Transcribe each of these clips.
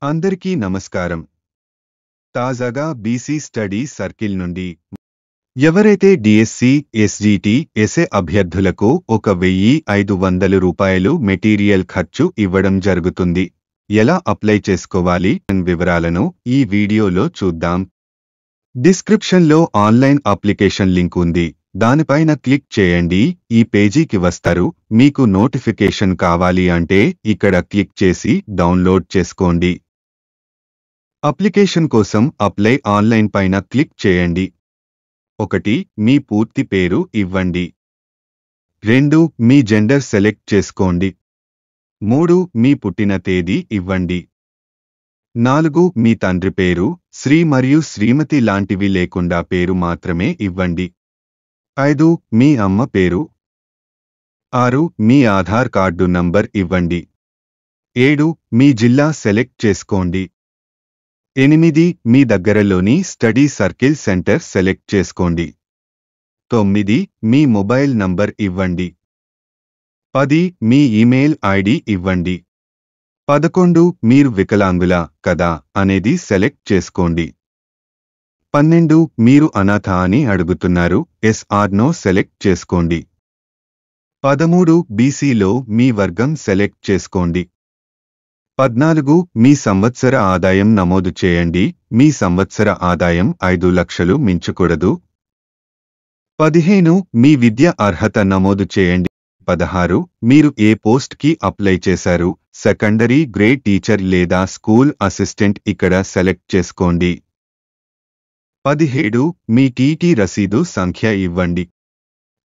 అందరికీ నమస్కారం. తాజాగా బీసీ స్టడీ సర్కిల్ నుండి ఎవరైతే డిఎస్సి, ఎస్జిటి, ఎస్ఏ అభ్యర్థులకు 1,500 రూపాయలు మెటీరియల్ ఖర్చు ఇవ్వడం జరుగుతుంది. ఎలా అప్లై చేసుకోవాలి వివరాలను ఈ వీడియోలో చూద్దాం. డిస్క్రిప్షన్లో ఆన్లైన్ అప్లికేషన్ లింక్ ఉంది. దానిపైన క్లిక్ చేయండి. ఈ పేజీకి వస్తారు. మీకు నోటిఫికేషన్ కావాలి అంటే ఇక్కడ క్లిక్ చేసి డౌన్లోడ్ చేసుకోండి. అప్లికేషన్ కోసం అప్లై ఆన్లైన్ పైన క్లిక్ చేయండి. 1. మీ పూర్తి పేరు ఇవ్వండి. 2. మీ జెండర్ సెలెక్ట్ చేసుకోండి. 3. మీ పుట్టిన తేదీ ఇవ్వండి. 4. మీ తండ్రి పేరు, శ్రీ మరియు శ్రీమతి లాంటివి లేకుండా పేరు మాత్రమే ఇవ్వండి. 5. మీ అమ్మ పేరు. 6. మీ ఆధార్ కార్డు నంబర్ ఇవ్వండి. 7. మీ జిల్లా సెలెక్ట్ చేసుకోండి. 8. మీ దగ్గరలోని స్టడీ సర్కిల్ సెంటర్ సెలెక్ట్ చేసుకోండి. 9. మీ మొబైల్ నంబర్ ఇవ్వండి. 10. మీ ఈమెయిల్ ఐడి ఇవ్వండి. 11. మీరు వికలాంగుల కదా అనేది సెలెక్ట్ చేసుకోండి. 12. మీరు అనాథ అని అడుగుతున్నారు. ఎస్ ఆర్ నో సెలెక్ట్ చేసుకోండి. 13. బీసీలో మీ వర్గం సెలెక్ట్ చేసుకోండి. 14. మీ సంవత్సర ఆదాయం నమోదు చేయండి. మీ సంవత్సర ఆదాయం 5 లక్షలు మించకూడదు. 15. మీ విద్య అర్హత నమోదు చేయండి. 16. మీరు ఏ పోస్ట్కి అప్లై చేశారు. సెకండరీ గ్రేడ్ టీచర్ లేదా స్కూల్ అసిస్టెంట్ ఇక్కడ సెలెక్ట్ చేసుకోండి. 17. మీ టీటీ రసీదు సంఖ్య ఇవ్వండి.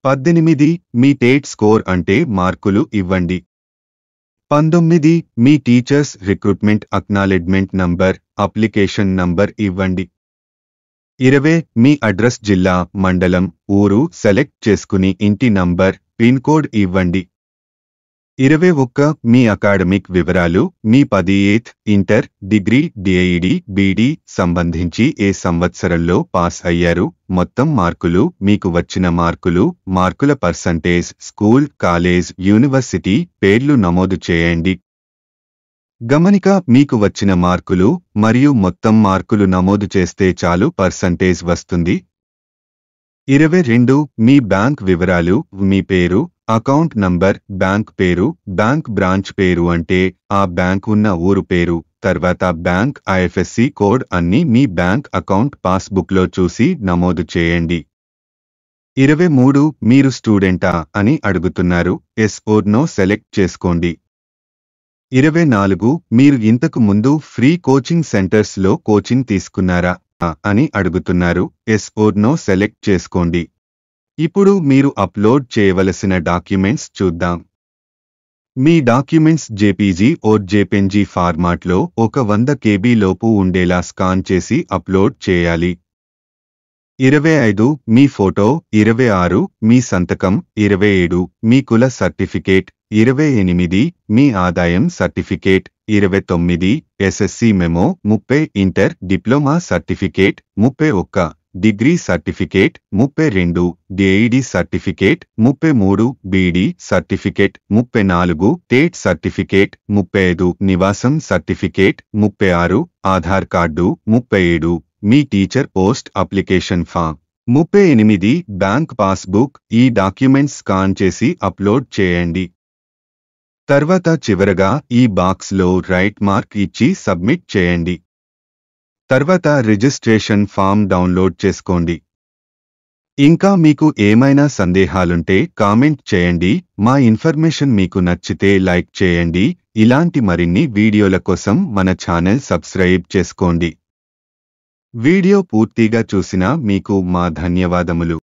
18. మీ టేట్ స్కోర్ అంటే మార్కులు ఇవ్వండి. 19. మీ teachers recruitment acknowledgement number, application number ఇవ్వండి. 20. మీ అడ్రస్ జిల్లా, మండలం, ఊరు సెలెక్ట్ చేసుకుని ఇంటి నంబర్, పిన్ కోడ్ ఇవ్వండి. 21. మీ అకాడమిక్ వివరాలు, మీ 10th inter, degree, DEd, BEd సంబంధించి ఏ సంవత్సరంలో పాస్ అయ్యారు, మొత్తం మార్కులు, మీకు వచ్చిన మార్కులు, మార్కుల పర్సంటేజ్, స్కూల్, కాలేజ్, యూనివర్సిటీ పేర్లు నమోదు చేయండి. గమనిక, మీకు వచ్చిన మార్కులు మరియు మొత్తం మార్కులు నమోదు చేస్తే చాలు పర్సంటేజ్ వస్తుంది. 22. మీ బ్యాంక్ వివరాలు, మీ పేరు, అకౌంట్ నంబర్, బ్యాంక్ పేరు, బ్యాంక్ బ్రాంచ్ పేరు అంటే ఆ బ్యాంక్ ఉన్న ఊరు పేరు, తర్వాత బ్యాంక్ ఐఎఫ్ఎస్సి కోడ్ అన్ని మీ బ్యాంక్ అకౌంట్ పాస్బుక్లో చూసి నమోదు చేయండి. 23. మీరు స్టూడెంటా అని అడుగుతున్నారు. ఎస్ ఓర్ నో సెలెక్ట్ చేసుకోండి. 24. మీరు ఇంతకు ముందు ఫ్రీ కోచింగ్ సెంటర్స్లో కోచింగ్ తీసుకున్నారా అని అడుగుతున్నారు. ఎస్ ఓర్ నో సెలెక్ట్ చేసుకోండి. ఇప్పుడు మీరు అప్లోడ్ చేయవలసిన డాక్యుమెంట్స్ చూద్దాం. మీ డాక్యుమెంట్స్ జేపీజీ ఓర్ జేపెన్జీ ఫార్మాట్లో 100 KB లోపు ఉండేలా స్కాన్ చేసి అప్లోడ్ చేయాలి. 25. మీ ఫోటో. 26. మీ సంతకం. 27. మీ కుల సర్టిఫికేట్. 28. మీ ఆదాయం certificate. 29. SSC memo. 30. Inter, diploma certificate. 31. Degree certificate. 32. డిఐడి సర్టిఫికేట్. 33. బీడీ సర్టిఫికేట్. 34. TET certificate. 35. నివాసం సర్టిఫికేట్. 36. ఆధార్ కార్డు. 37. మీ teacher post application form. 38. Bank passbook. ఈ డాక్యుమెంట్స్ స్కాన్ చేసి అప్లోడ్ చేయండి. తర్వాత చివరగా ఈ బాక్స్లో రైట్ మార్క్ ఇచ్చి సబ్మిట్ చేయండి. తర్వాత రిజిస్ట్రేషన్ ఫామ్ డౌన్లోడ్ చేసుకోండి. ఇంకా మీకు ఏమైనా సందేహాలుంటే కామెంట్ చేయండి. మా ఇన్ఫర్మేషన్ మీకు నచ్చితే లైక్ చేయండి. ఇలాంటి మరిన్ని వీడియోల కోసం మన ఛానల్ సబ్స్క్రైబ్ చేసుకోండి. వీడియో పూర్తిగా చూసిన మీకు మా ధన్యవాదములు.